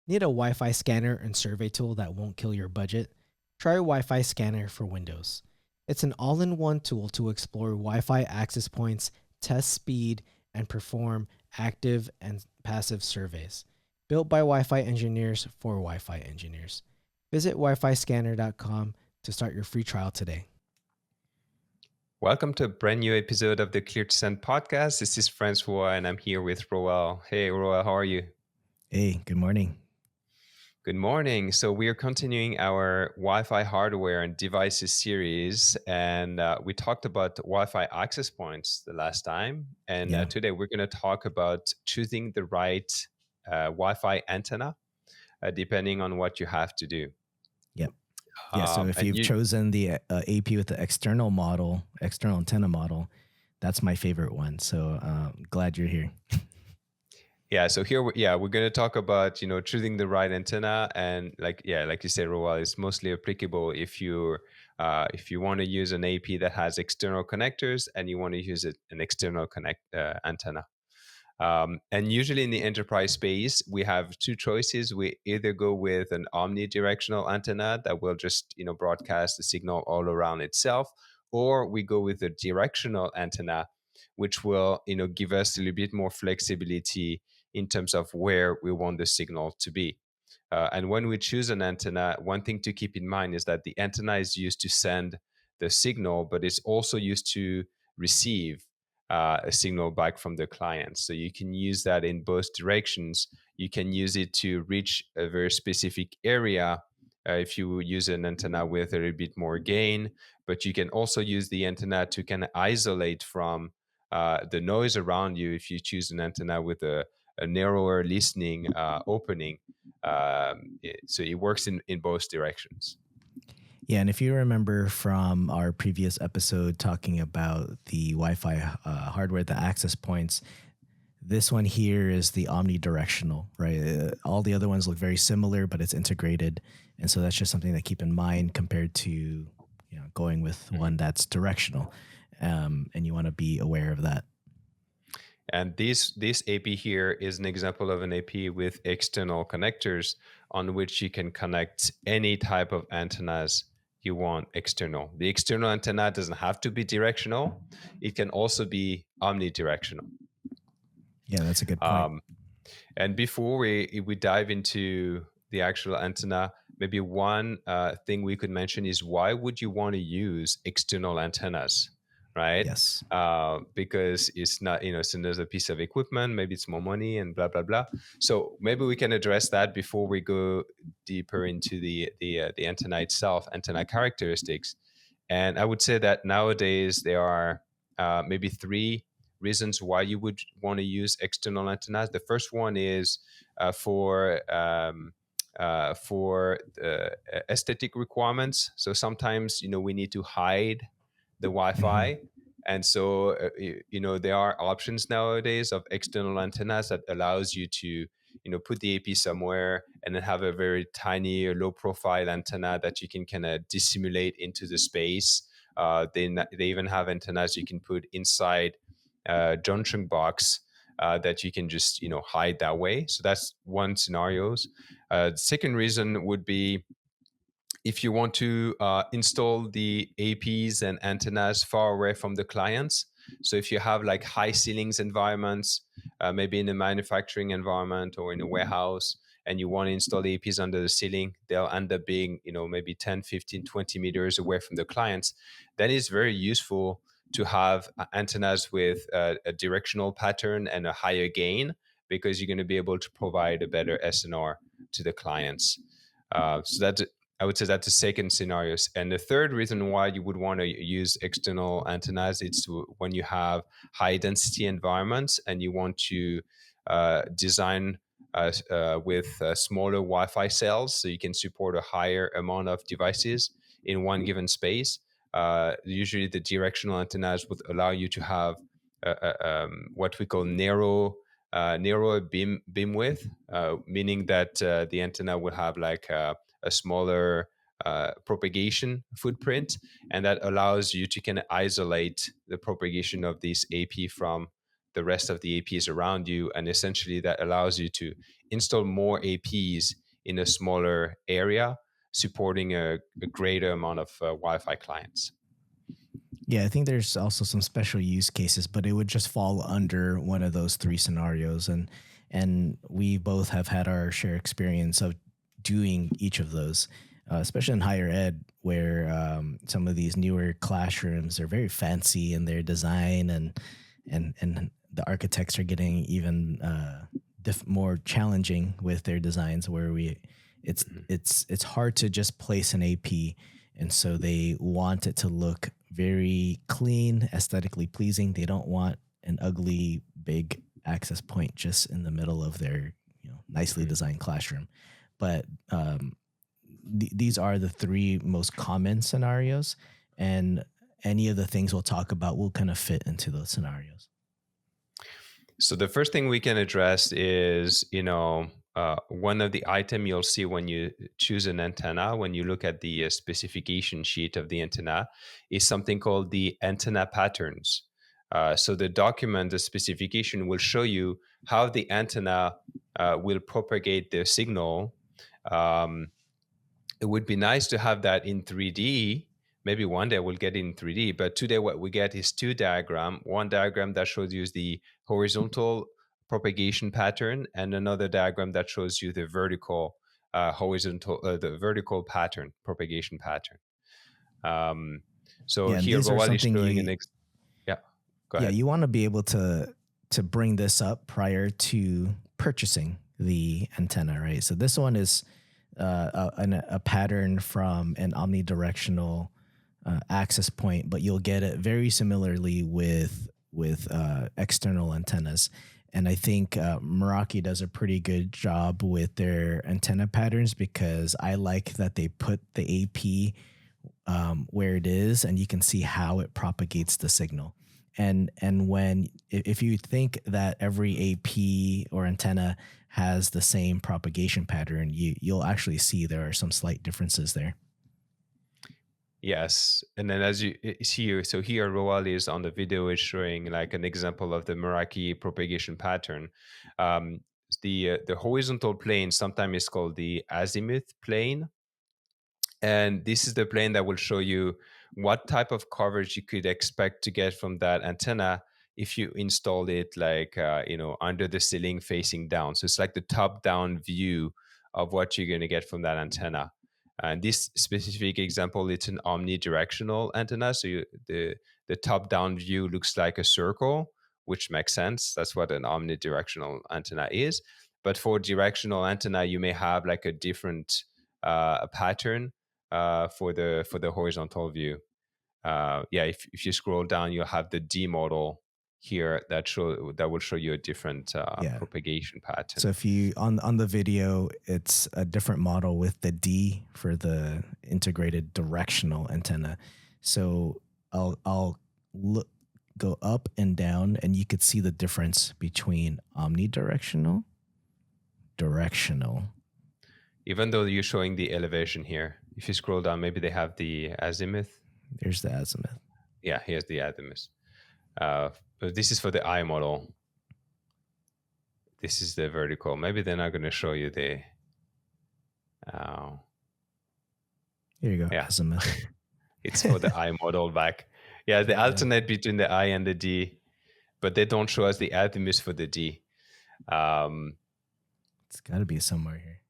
Need a Wi-Fi scanner and survey tool that won't kill your budget? Try Wi-Fi Scanner for Windows. It's an all-in-one tool to explore Wi-Fi access points, test speed, and perform active and passive surveys. Built by Wi-Fi engineers for Wi-Fi engineers. Visit wifiscanner.com to start your free trial today. Welcome to a brand new episode of the Clear to Send podcast. This is Francois, and I'm here with Roel. Hey, Roel, how are you? Hey, good morning. Good morning. So we are continuing our Wi-Fi hardware and devices series, and we talked about Wi-Fi access points the last time, and Yeah. today we're going to talk about choosing the right Wi-Fi antenna, depending on what you have to do. Yep. Yeah. So if you've chosen the AP with the external antenna model, that's my favorite one. So glad you're here. Yeah, so here, we're going to talk about choosing the right antenna, and like you said, Roel, it's mostly applicable if you want to use an AP that has external connectors and you want to use an external antenna. And usually in the enterprise space, we have two choices. We either go with an omnidirectional antenna that will just broadcast the signal all around itself, or we go with a directional antenna, which will give us a little bit more flexibility in terms of where we want the signal to be. And when we choose an antenna, one thing to keep in mind is that the antenna is used to send the signal, but it's also used to receive a signal back from the client. So you can use that in both directions. You can use it to reach a very specific area if you use an antenna with a little bit more gain, but you can also use the antenna to kind of isolate from the noise around you if you choose an antenna with a narrower listening opening. So it works in both directions. Yeah, and if you remember from our previous episode talking about the Wi-Fi hardware, the access points, this one here is the omnidirectional, right? All the other ones look very similar, but it's integrated, and so that's just something to keep in mind compared to going with one that's directional, and you want to be aware of that. And this AP here is an example of an AP with external connectors on which you can connect any type of antennas you want external. The external antenna doesn't have to be directional. It can also be omnidirectional. Yeah, that's a good point. And before we dive into the actual antenna, maybe one thing we could mention is, why would you want to use external antennas, right? Yes. Because it's not, so there's a piece of equipment, maybe it's more money and blah, blah, blah. So maybe we can address that before we go deeper into the antenna itself, antenna characteristics. And I would say that nowadays there are maybe three reasons why you would want to use external antennas. The first one is for aesthetic requirements. So sometimes we need to hide the Wi-Fi. Mm-hmm. And so there are options nowadays of external antennas that allows you to put the AP somewhere and then have a very tiny or low profile antenna that you can kind of dissimulate into the space. They even have antennas you can put inside junction box that you can just hide that way. So that's one scenario. The second reason would be if you want to install the APs and antennas far away from the clients. So if you have like high ceilings environments, maybe in a manufacturing environment or in a warehouse, and you want to install the APs under the ceiling, they'll end up being maybe 10, 15, 20 meters away from the clients. Then it's very useful to have antennas with a directional pattern and a higher gain, because you're going to be able to provide a better SNR to the clients. So that's, I would say, that's the second scenario. And the third reason why you would want to use external antennas is when you have high density environments and you want to design with smaller Wi-Fi cells, so you can support a higher amount of devices in one given space. Usually the directional antennas would allow you to have what we call narrow beam width, meaning that the antenna will have like a smaller propagation footprint, and that allows you to kind of isolate the propagation of this AP from the rest of the APs around you, and essentially that allows you to install more APs in a smaller area, supporting a greater amount of Wi-Fi clients. Yeah, I think there's also some special use cases, but it would just fall under one of those three scenarios, and we both have had our share experience of doing each of those, especially in higher ed, where some of these newer classrooms are very fancy in their design, and the architects are getting even more challenging with their designs, where it's hard to just place an AP, and so they want it to look very clean, aesthetically pleasing. They don't want an ugly big access point just in the middle of their nicely designed classroom. But these are the three most common scenarios, and any of the things we'll talk about will kind of fit into those scenarios. So the first thing we can address is, one of the item you'll see when you choose an antenna, when you look at the specification sheet of the antenna, is something called the antenna patterns. So the document, the specification, will show you how the antenna will propagate the signal. It would be nice to have that in 3D. Maybe one day we'll get it in 3D, but today what we get is two diagrams. One diagram that shows you the horizontal propagation pattern, and another diagram that shows you the vertical the vertical pattern, propagation pattern. So Yeah, and here these are Roald is something showing you yeah, go yeah ahead. you want to be able to bring this up prior to purchasing the antenna, right? So this one is a pattern from an omnidirectional access point, but you'll get it very similarly with external antennas. And I think Meraki does a pretty good job with their antenna patterns, because I like that they put the AP where it is, and you can see how it propagates the signal. And when if you think that every AP or antenna has the same propagation pattern, you'll actually see there are some slight differences there. Yes, and then as you see, so here Roald is on the video is showing like an example of the Meraki propagation pattern. Um, the horizontal plane sometimes is called the azimuth plane, and this is the plane that will show you what type of coverage you could expect to get from that antenna if you installed it like under the ceiling facing down. So it's like the top down view of what you're going to get from that antenna. And this specific example, it's an omnidirectional antenna. So the top down view looks like a circle, which makes sense. That's what an omnidirectional antenna is. But for directional antenna, you may have like a different pattern for the horizontal view. If you scroll down, you'll have the D model here that will show you a different Yeah. propagation pattern. So if you on the video, it's a different model with the D for the integrated directional antenna. So I'll go up and down, and you could see the difference between omnidirectional, directional. Even though you're showing the elevation here, if you scroll down, maybe they have the azimuth. There's the azimuth. Yeah, here's the azimuth. But this is for the I model. This is the vertical. Maybe they're not going to show you the. Here you go, azimuth. It's for the I model back. Yeah, they alternate between the I and the D, but they don't show us the azimuth for the D. It's got to be somewhere here.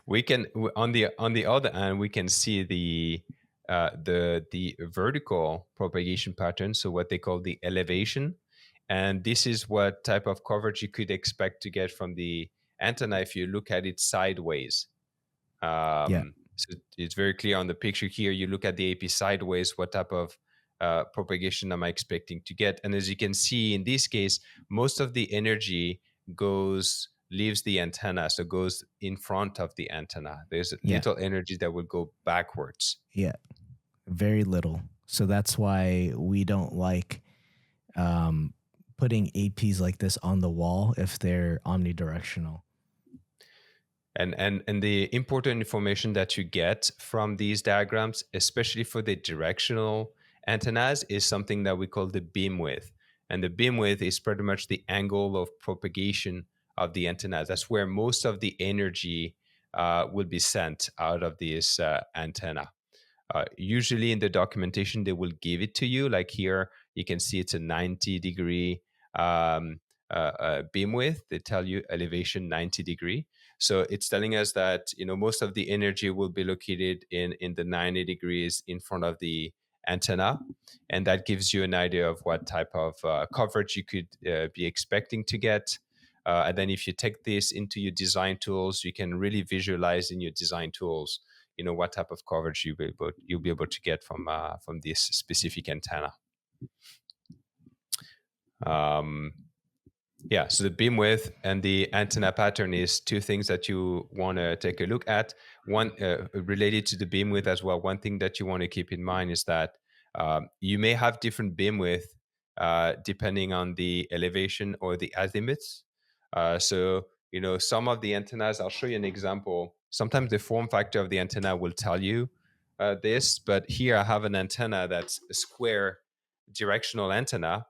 We can on the other hand, we can see the vertical propagation pattern, so what they call the elevation, and this is what type of coverage you could expect to get from the antenna if you look at it sideways. So it's very clear on the picture here. You look at the AP sideways, what type of propagation am I expecting to get? And as you can see in this case, most of the energy leaves the antenna, so goes in front of the antenna. There's little energy that will go backwards. Yeah, very little. So that's why we don't like putting APs like this on the wall if they're omnidirectional. And the important information that you get from these diagrams, especially for the directional antennas, is something that we call the beamwidth. And the beam width is pretty much the angle of propagation of the antenna. That's where most of the energy will be sent out of this antenna. Usually in the documentation, they will give it to you. Like here, you can see it's a 90-degree beam width. They tell you elevation 90-degree. So it's telling us that most of the energy will be located in the 90 degrees in front of the antenna, and that gives you an idea of what type of coverage you could be expecting to get. And then if you take this into your design tools, you can really visualize in your design tools what type of coverage you'll be able to get from this specific antenna. Yeah, so the beam width and the antenna pattern is two things that you want to take a look at. One related to the beam width as well. One thing that you want to keep in mind is that you may have different beam width depending on the elevation or the azimuths. So some of the antennas, I'll show you an example. Sometimes the form factor of the antenna will tell you this, but here I have an antenna that's a square directional antenna,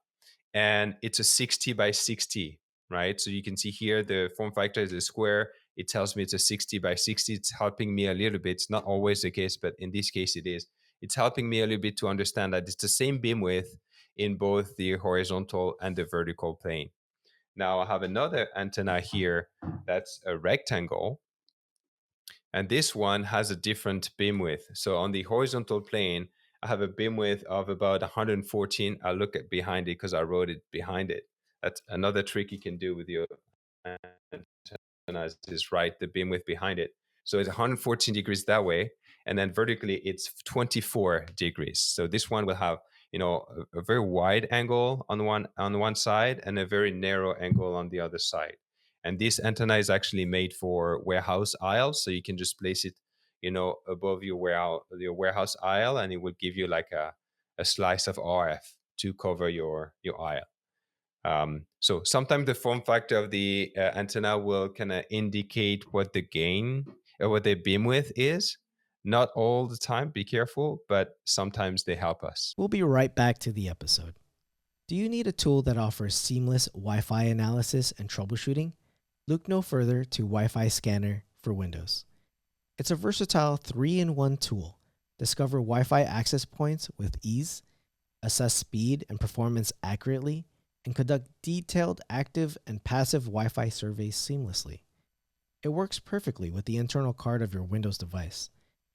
and it's a 60 by 60, right? So you can see here the form factor is a square. It tells me it's a 60 by 60. It's helping me a little bit. It's not always the case, but in this case it is. It's helping me a little bit to understand that it's the same beam width in both the horizontal and the vertical plane. Now I have another antenna here that's a rectangle, and this one has a different beam width. So on the horizontal plane, I have a beam width of about 114. I'll look at behind it because I wrote it behind it. That's another trick you can do with your antennas is write the beam width behind it. So it's 114 degrees that way, and then vertically it's 24 degrees. So this one will have a very wide angle on one side and a very narrow angle on the other side. And this antenna is actually made for warehouse aisles, so you can just place it above your warehouse aisle, and it will give you like a slice of RF to cover your aisle. So sometimes the form factor of the antenna will kind of indicate what the gain or what the beam width is. Not all the time, be careful, but sometimes they help us. We'll be right back to the episode. Do you need a tool that offers seamless Wi-Fi analysis and troubleshooting? Look no further to Wi-Fi Scanner for Windows. It's a versatile 3-in-1 tool. Discover Wi-Fi access points with ease, assess speed and performance accurately, and conduct detailed active and passive Wi-Fi surveys seamlessly. It works perfectly with the internal card of your Windows device.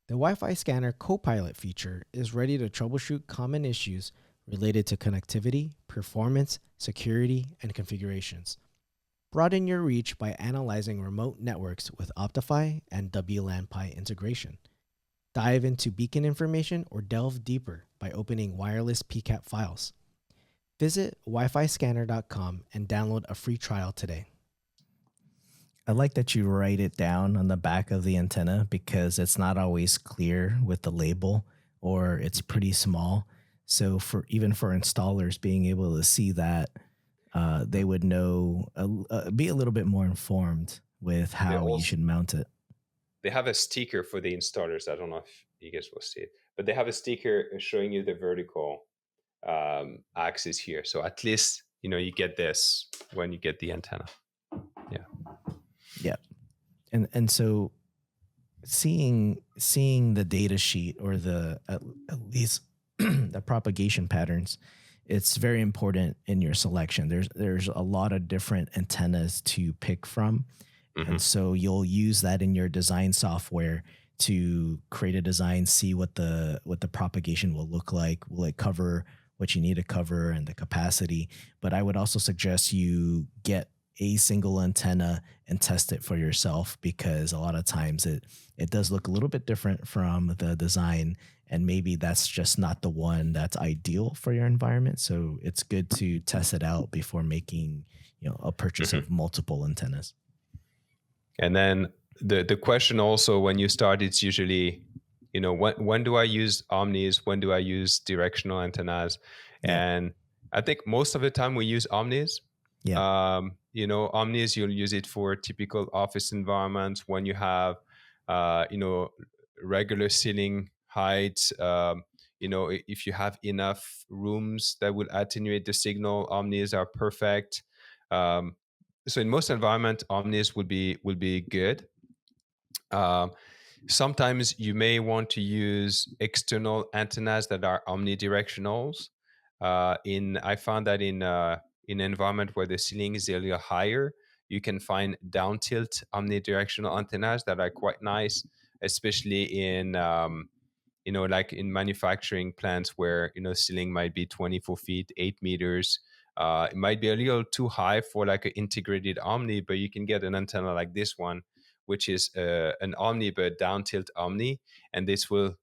The Wi-Fi Scanner Copilot feature is ready to troubleshoot common issues related to connectivity, performance, security, and configurations. Broaden your reach by analyzing remote networks with Optify and WLAN PI integration. Dive into beacon information or delve deeper by opening wireless PCAP files. Visit wifiscanner.com and download a free trial today. I like that you write it down on the back of the antenna because it's not always clear with the label, or it's pretty small. So even for installers being able to see that, they would know, be a little bit more informed with how you should mount it. They have a sticker for the installers. I don't know if you guys will see it, but they have a sticker showing you the vertical axis here. So at least you get this when you get the antenna. Yeah. And so seeing the data sheet or at least the propagation patterns, it's very important in your selection. There's a lot of different antennas to pick from. Mm-hmm. And so you'll use that in your design software to create a design, see what the propagation will look like. Will it cover what you need to cover and the capacity? But I would also suggest you get a single antenna and test it for yourself, because a lot of times it does look a little bit different from the design, and maybe that's just not the one that's ideal for your environment. So it's good to test it out before making a purchase of multiple antennas. And then the question also when you start, it's usually, when do I use omnis? When do I use directional antennas? Yeah. And I think most of the time we use omnis. Yeah. Omnis, you'll use it for typical office environments when you have, regular ceiling heights. if you have enough rooms that will attenuate the signal, omnis are perfect. So in most environments, omnis will be good. um, Sometimes you may want to use external antennas that are omnidirectionals. I found that in an environment where the ceiling is a little higher, you can find down tilt omnidirectional antennas that are quite nice, especially in like in manufacturing plants where ceiling might be 24 feet, 8 meters. It might be a little too high for like an integrated omni, but you can get an antenna like this one, which is an omni but down tilt omni, and this will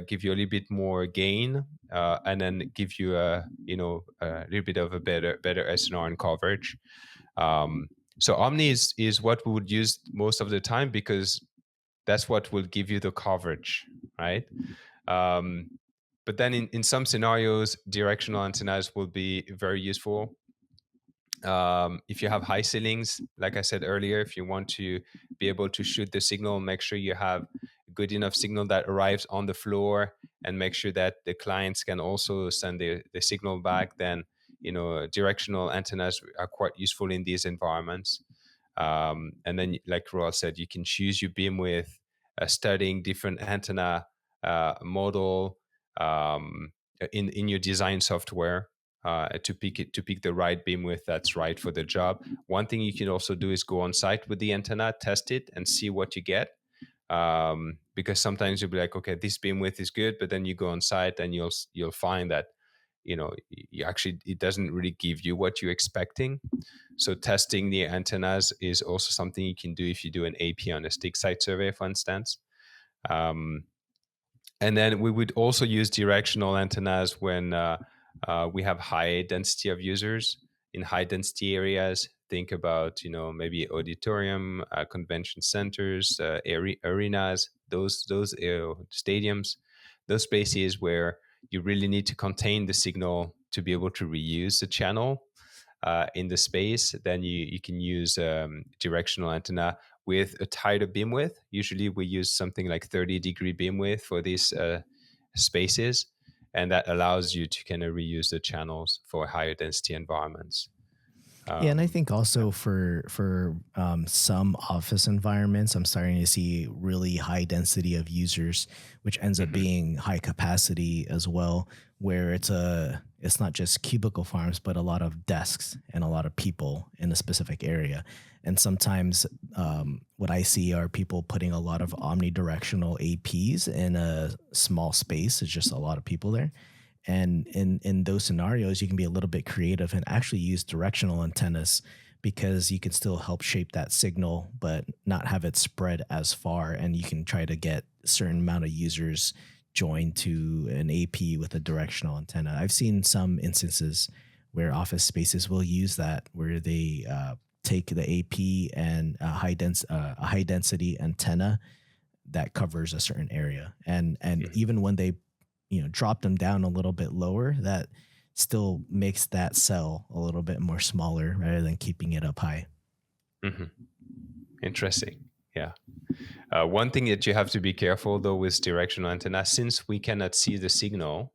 give you a little bit more gain, and then give you a little bit of a better SNR and coverage. So omni is what we would use most of the time because that's what will give you the coverage, right? Um, but then in some scenarios, directional antennas will be very useful. If you have high ceilings, like I said earlier, if you want to be able to shoot the signal, make sure you have good enough signal that arrives on the floor, and make sure that the clients can also send the signal back, then directional antennas are quite useful in these environments. And then, like Roel said, you can choose your beam with studying different antenna model in your design software, to pick the right beam width that's right for the job. One thing you can also do is go on site with the antenna, test it, and see what you get. Because sometimes you'll be like, okay, this beam width is good, but then you go on site and you'll find that you actually, it doesn't really give you what you're expecting. So testing the antennas is also something you can do if you do an AP on a stick site survey, for instance. Um, and then we would also use directional antennas when we have high density of users in high density areas. Think about maybe auditorium, convention centers, arenas, those stadiums, those spaces where you really need to contain the signal to be able to reuse the channel in the space. Then you can use directional antenna with a tighter beam width. Usually we use something like 30-degree beam width for these spaces, and that allows you to kind of reuse the channels for higher density environments. Yeah, and I Um, think also for some office environments, I'm starting to see really high density of users, which ends up mhm, being high capacity as well, where it's not just cubicle farms, but a lot of desks and a lot of people in a specific area. And sometimes what I see are people putting a lot of omnidirectional APs in a small space. It's just a lot of people there. And in those scenarios, you can be a little bit creative and actually use directional antennas because you can still help shape that signal, but not have it spread as far. And you can try to get a certain amount of users joined to an AP with a directional antenna. I've seen some instances where office spaces will use that, where they take the AP and a high density antenna that covers a certain area, and mhm, even when they drop them down a little bit lower, that still makes that cell a little bit more smaller rather than keeping it up high. mhm. Interesting. Yeah. One thing that you have to be careful though with directional antenna, since we cannot see the signal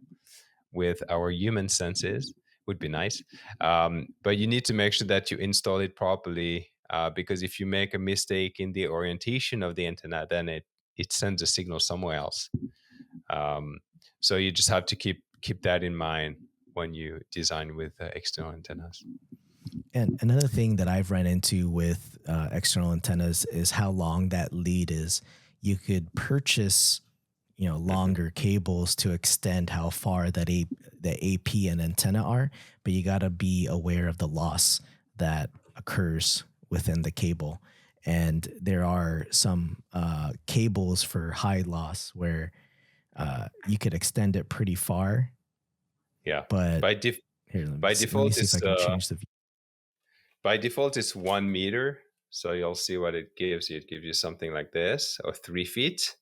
with our human senses, would be nice. But you need to make sure that you install it properly, because if you make a mistake in the orientation of the antenna, then it sends a signal somewhere else. Um, so you just have to keep that in mind when you design with external antennas. And another thing that I've run into with external antennas is how long that lead is. You could purchase, Mhm. longer cables to extend how far the AP and antenna are, but you got to be aware of the loss that occurs within the cable. And there are some cables for high loss where you could extend it pretty far, Yeah. but By def- here, let me by see, let me default, see if I it's can change the view. by default it's 1 meter. So you'll see what it gives you. It gives you something like this, or 3 feet.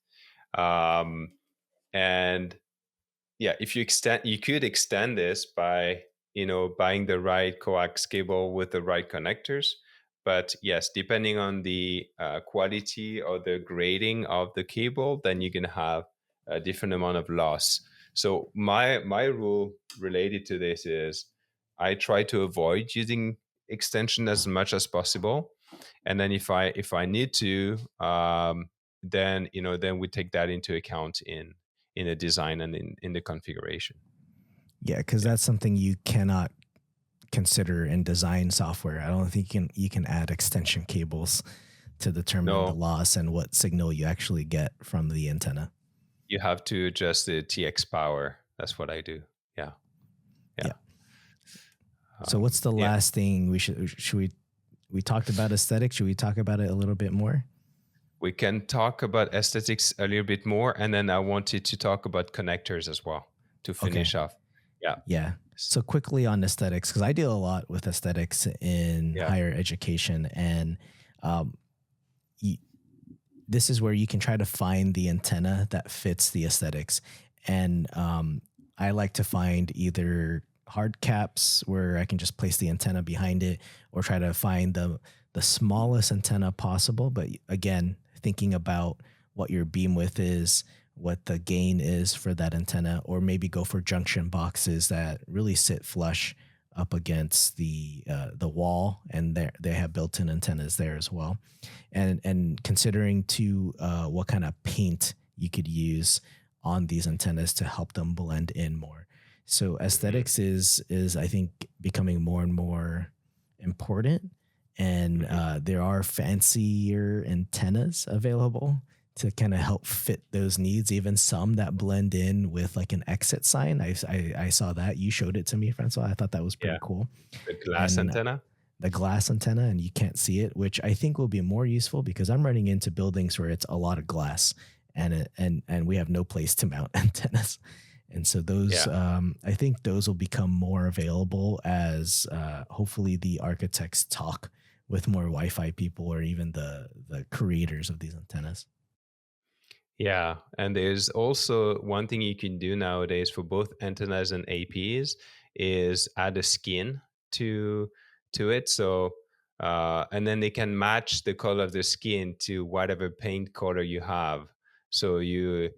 Um, and yeah, if you could extend this by buying the right coax cable with the right connectors. But yes, depending on the quality or the grading of the cable, then you can have a different amount of loss. So my rule related to this is I try to avoid using extension as much as possible, and then if I need to, then then we take that into account in the design and in the configuration. Yeah, because Yeah. that's something you cannot consider in design software. I don't think you can add extension cables to determine the No, loss and what signal you actually get from the antenna. you have to adjust the TX power. That's what I do. Yeah. Yeah. Yeah. So what's the Yeah. last thing we talked about aesthetics? Should we talk about it a little bit more? We can talk about aesthetics a little bit more, and then I wanted to talk about connectors as well to Okay. finish off. Yeah. Yeah. So quickly on aesthetics, because I deal a lot with aesthetics in Yeah. higher education, and um, y this is where you can try to find the antenna that fits the aesthetics. And I like to find either hard caps where I can just place the antenna behind it, or try to find the smallest antenna possible. But again, thinking about what your beam width is, what the gain is for that antenna, or maybe go for junction boxes that really sit flush up against the wall, and they have built-in antennas there as well. And considering too what kind of paint you could use on these antennas to help them blend in more. So Hmm. aesthetics is I think becoming more and more important, and Hmm. there are fancier antennas available to kind of help fit those needs. Even some that blend in with like an exit sign. I saw that you showed it to me, Francois. I thought that was Yeah. pretty cool. The glass And antenna. the glass antenna and you can't see it, which I think will be more useful because I'm running into buildings where it's a lot of glass, and we have no place to mount antennas. And so those, Yeah. I think those will become more available as hopefully the architects talk with more Wi-Fi people, or even the creators of these antennas. Yeah, and there's also one thing you can do nowadays for both antennas and APs is add a skin to it. So and then they can match the color of the skin to whatever paint color you have. So you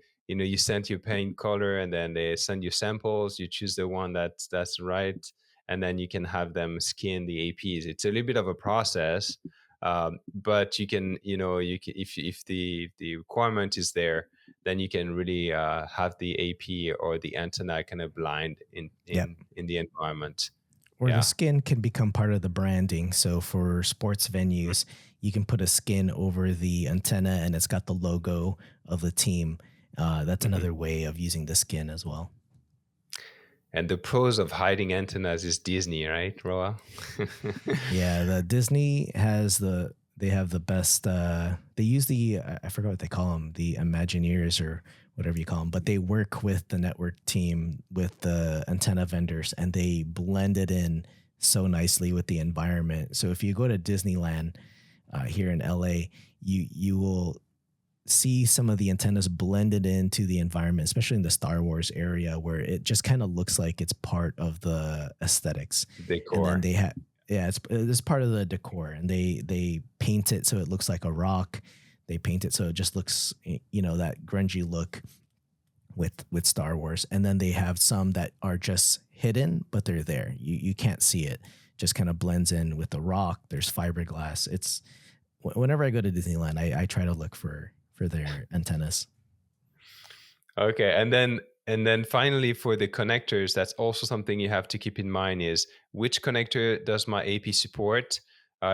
send your paint color, and then they send you samples. You choose the one that's right, and then you can have them skin the APs. It's a little bit of a process, but you can if the requirement is there, then you can really have the AP or the antenna kind of blind in Yep. the environment. Or the Yeah. skin can become part of the branding. So for sports Mhm. venues, you can put a skin over the antenna and it's got the logo of the team. That's Mhm. another way of using the skin as well. And the pros of hiding antennas is Disney, right, Roa? Yeah, the Disney has they have the best. They use the I forgot what they call them, the Imagineers or whatever you call them, but they work with the network team with the antenna vendors, and they blend it in so nicely with the environment. So if you go to Disneyland here in LA, you will see some of the antennas blended into the environment, especially in the Star Wars area, where it just kind of looks like it's part of the aesthetics. And then Decor. they have, yeah, it's part of the decor, and they paint it so it looks like a rock. They paint it so it just looks, that grungy look with Star Wars. And then they have some that are just hidden, but they're there. You can't see it. Just kind of blends in with the rock. There's fiberglass. It's whenever I go to Disneyland, I try to look for their antennas. Okay, and then finally for the connectors, that's also something you have to keep in mind is which connector does my AP support?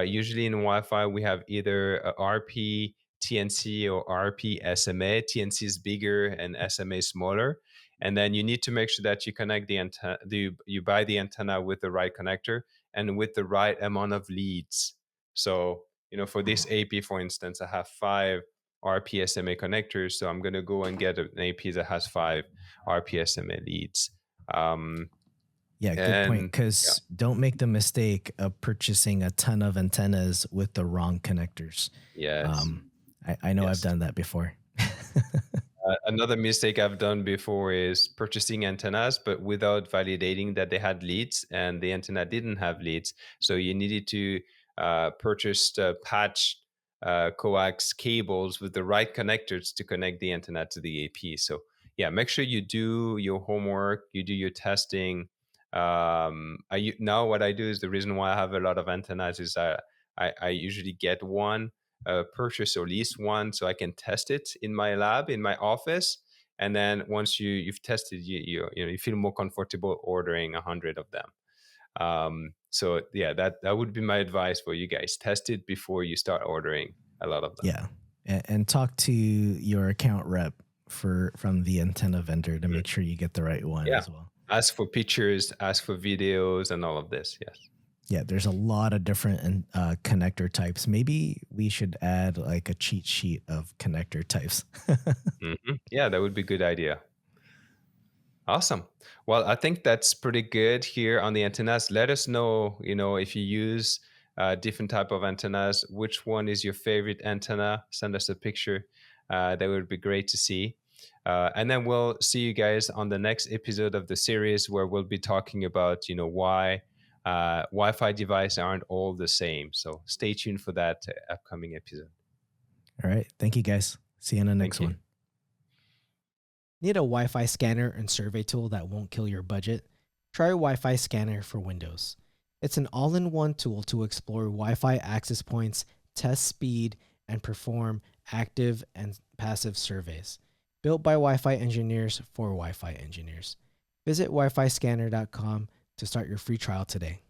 Usually in Wi-Fi we have either a RP TNC or RP SMA. TNC is bigger and SMA is smaller, and then you need to make sure that you connect the antenna. You buy the antenna with the right connector and with the right amount of leads. So for this AP, for instance, I have 5 RPSMA connectors. So I'm going to go and get an AP that has 5 RPSMA leads. Um, Yeah, good point. and yeah, Because don't make the mistake of purchasing a ton of antennas with the wrong connectors. yes, I know I've yes. done that before. Another mistake I've done before is purchasing antennas, but without validating that they had leads, and the antenna didn't have leads. So you needed to purchase patch coax cables with the right connectors to connect the antenna to the AP. So yeah, make sure you do your homework, you do your testing. Now what I do is, the reason why I have a lot of antennas is I usually get one, purchase or lease one, so I can test it in my lab, in my office. And then once you've tested, you feel more comfortable ordering 100 of them. So yeah, that would be my advice for you guys. Test it before you start ordering a lot of them. Yeah. And talk to your account rep from the antenna vendor to Mhm. make sure you get the right one Yeah. as well. Ask for pictures, ask for videos, and all of this. Yes. Yeah, there's a lot of different connector types. Maybe we should add like a cheat sheet of connector types. Yeah, that would be a good idea. Awesome. Well, I think that's pretty good here on the antennas. Let us know, if you use different type of antennas, which one is your favorite antenna? Send us a picture. That would be great to see. And then we'll see you guys on the next episode of the series, where we'll be talking about, why Wi-Fi devices aren't all the same. So stay tuned for that upcoming episode. All right. Thank you guys. See you in the next Thank you. one. Need a Wi-Fi scanner and survey tool that won't kill your budget? Try Wi-Fi Scanner for Windows. It's an all-in-one tool to explore Wi-Fi access points, test speed, and perform active and passive surveys. Built by Wi-Fi engineers for Wi-Fi engineers. Visit wifiscanner.com to start your free trial today.